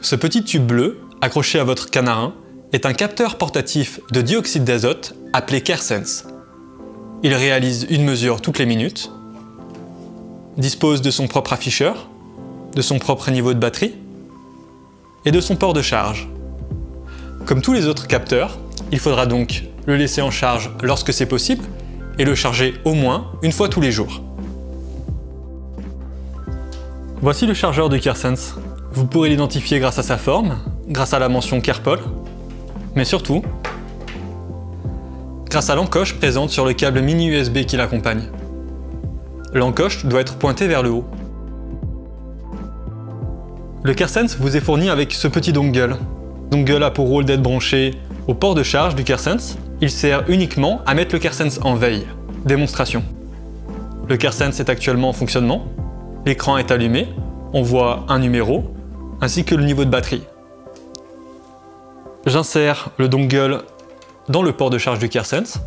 Ce petit tube bleu, accroché à votre canarin, est un capteur portatif de dioxyde d'azote appelé CareSense. Il réalise une mesure toutes les minutes, dispose de son propre afficheur, de son propre niveau de batterie et de son port de charge. Comme tous les autres capteurs, il faudra donc le laisser en charge lorsque c'est possible et le charger au moins une fois tous les jours. Voici le chargeur de CareSense. Vous pourrez l'identifier grâce à sa forme, grâce à la mention CarePol, mais surtout grâce à l'encoche présente sur le câble mini USB qui l'accompagne. L'encoche doit être pointée vers le haut. Le CareSense vous est fourni avec ce petit dongle. Le dongle a pour rôle d'être branché au port de charge du CareSense. Il sert uniquement à mettre le CareSense en veille. Démonstration. Le CareSense est actuellement en fonctionnement. L'écran est allumé. On voit un numéro ainsi que le niveau de batterie. J'insère le dongle dans le port de charge du CareSense.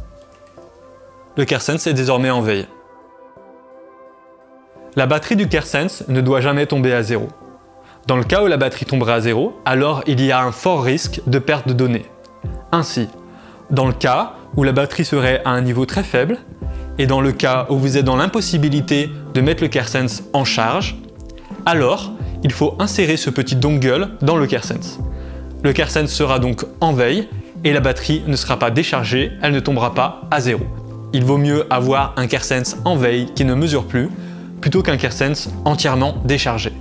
Le CareSense est désormais en veille. La batterie du CareSense ne doit jamais tomber à zéro. Dans le cas où la batterie tomberait à zéro, alors il y a un fort risque de perte de données. Ainsi, dans le cas où la batterie serait à un niveau très faible, et dans le cas où vous êtes dans l'impossibilité de mettre le CareSense en charge, alors il faut insérer ce petit dongle dans le CareSense. Le CareSense sera donc en veille et la batterie ne sera pas déchargée, elle ne tombera pas à zéro. Il vaut mieux avoir un CareSense en veille qui ne mesure plus, plutôt qu'un CareSense entièrement déchargé.